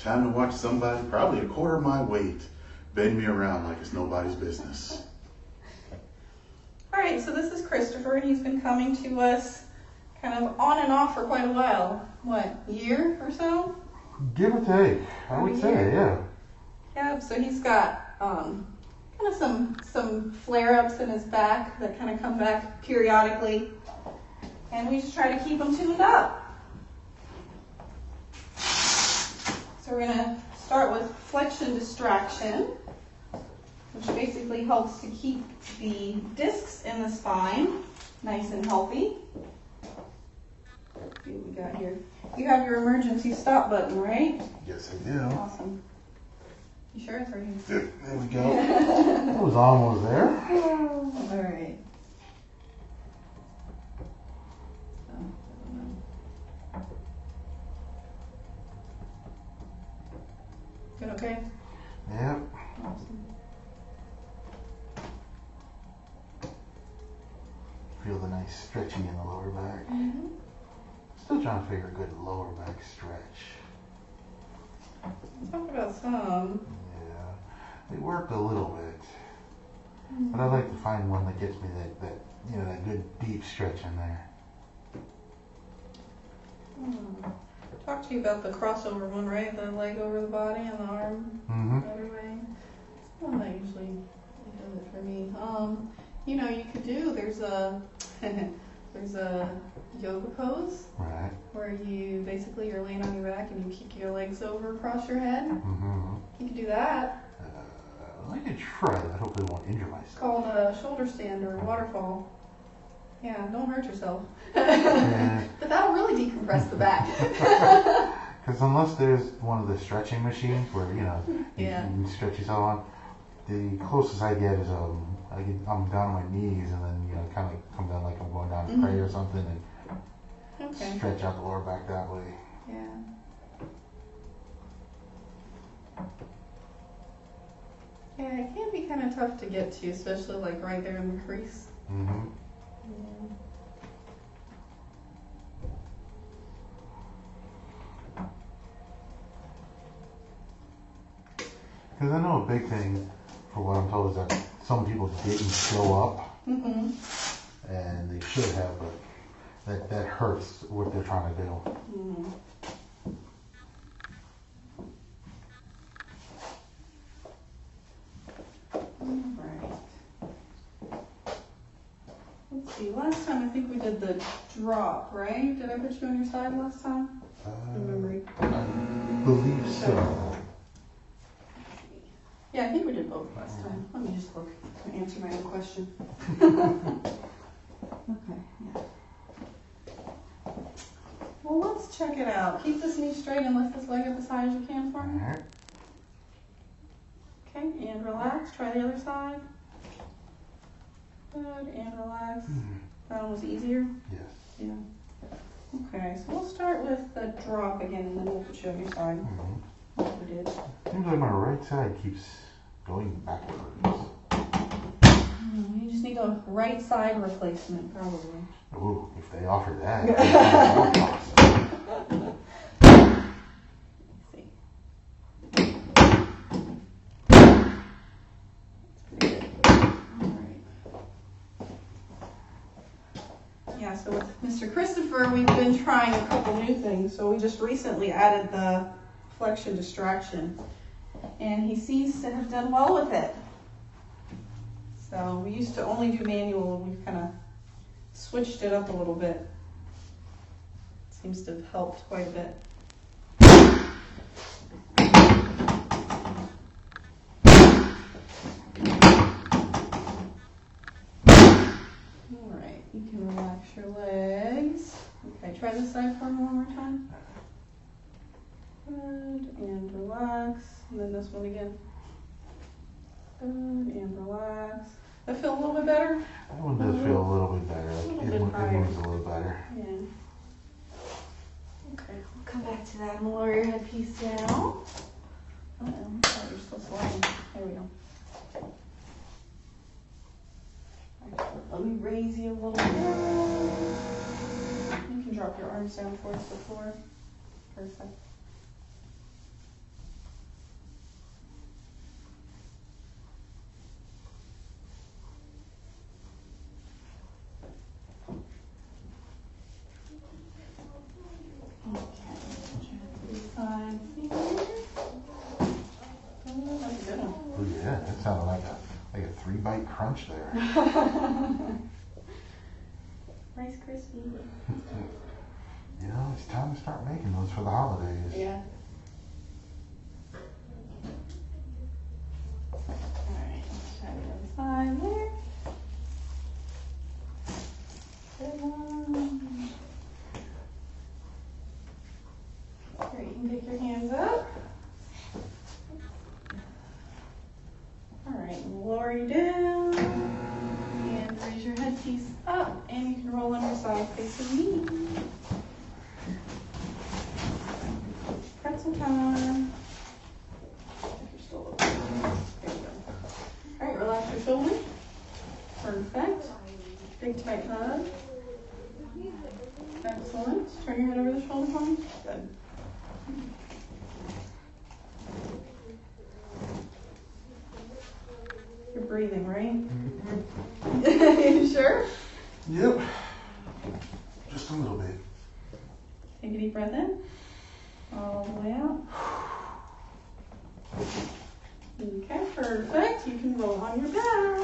Time to watch somebody, probably a quarter of my weight, bend me around like it's nobody's business. All right, so this is Christopher. He's been coming to us kind of on and off for quite a while. What, year or so? Give or take, I would say, yeah. Yeah, so he's got kind of some flare-ups in his back that kind of come back periodically. And we just try to keep him tuned up. So we're going to start with flexion distraction, which basically helps to keep the discs in the spine nice and healthy. Let's see what we got here. You have your emergency stop button, right? Yes, I do. Awesome. You sure it's right here? There we go. I was almost there. All right. Good, okay? Yep. Awesome. Feel the nice stretching in the lower back. Mm-hmm. Still trying to figure a good lower back stretch. Talk about some. Yeah, they work a little bit, but I like to find one that gets me that good deep stretch in there. Talk to you about the crossover one, right? The leg over the body and the arm the other way. It's one that usually does it for me. You could do. There's a yoga pose. Right. Where you're laying on your back and you kick your legs over across your head. Mm-hmm. You can do that. I could try that. Hopefully I won't injure myself. It's called a shoulder stand or waterfall. Yeah, don't hurt yourself. Yeah. But that'll really decompress the back. Because unless there's one of the stretching machines where, you Yeah. can stretch yourself on, the closest I get is I'm down on my knees and then, kind of come down like I'm going down to pray or something and Okay. stretch out the lower back that way. Yeah. Yeah, it can be kind of tough to get to, especially like right there in the crease. Mm-hmm. Yeah. Because I know a big thing, for what I'm told, is that some people didn't show up, Mm-hmm. and they should have, but that hurts what they're trying to do. Mm-hmm. Alright. Let's see, last time I think we did the drop, right? Did I put you on your side last time? From memory. I believe so. Yeah, I think we did both last time. Let me just look and answer my own question. Okay, yeah. Well, let's check it out. Keep this knee straight and lift this leg up as high as you can for me. Alright. Okay, and relax. Try the other side. Good, and relax. That one was easier? Yes. Yeah. Okay, so we'll start with the drop again, and then we'll put you on your side. Mm-hmm. Like we did. Seems like my right side keeps going backwards. You just need a right side replacement, probably. Ooh, if they offer that. That's awesome. Let's see. That's pretty good. Alright. Yeah, so with Mr. Christopher, we've been trying a couple new things. So we just recently added the flexion distraction, and he seems to have done well with it. So we used to only do manual, and we've kind of switched it up a little bit. Seems to have helped quite a bit. Alright, you can relax your legs. Okay, try this side for me one more time. Good, and relax. And then this one again. Good, and relax. That feel a little bit better? That one does feel a little bit better. Like it moves a little better. Yeah. Okay, we'll come back to that and lower your headpiece down. Oh, you're still sliding. There we go. Actually, let me raise you a little bit. You can drop your arms down towards the floor. Perfect. bite crunch there. Rice Krispies. You know, it's time to start making those for the holidays. Yeah. Alright, let's try the other side there. Good one. Here, you can pick your hands up. Alright, lower you down. And raise your headpiece up. And you can roll on your side facing me. Pretzel time. If you're still open. There you go. Alright, relax your shoulders. Perfect. Big tight hug. Excellent. Turn your head over the shoulder for me. Good. You're breathing, right? You sure? Yep. Just a little bit. Take a deep breath in. All the way out. Okay, perfect. You can roll on your back.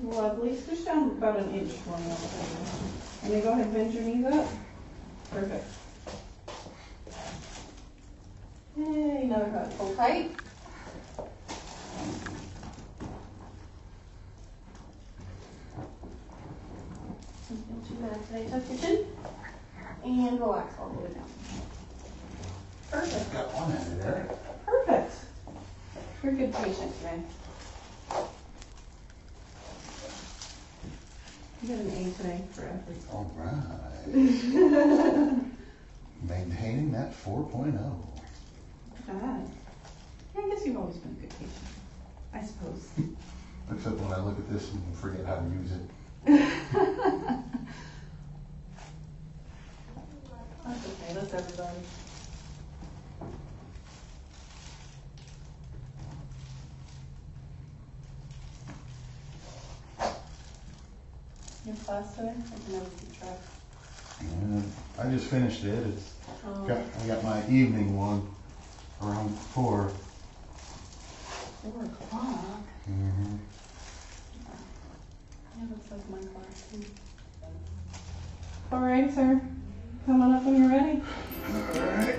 Lovely. Squish down about an inch for me. And then go ahead and bend your knees up. Perfect. Yay, another hug. Hold tight. Don't feel too bad today. Tuck your chin. And relax all the way down. Perfect. Got one end there. Perfect. You're a good patient today. You got an A today for effort. All right. Maintaining that 4.0. Bad. Yeah, I guess you've always been a good patient. I suppose. Except when I look at this and forget how to use it. That's okay. That's everybody. Your class today? I can never keep track. And I just finished it. I got my evening one around 4. 4 o'clock. Mm-hmm. Yeah, looks like my class too. All right, sir. Come on up when you're ready. All right.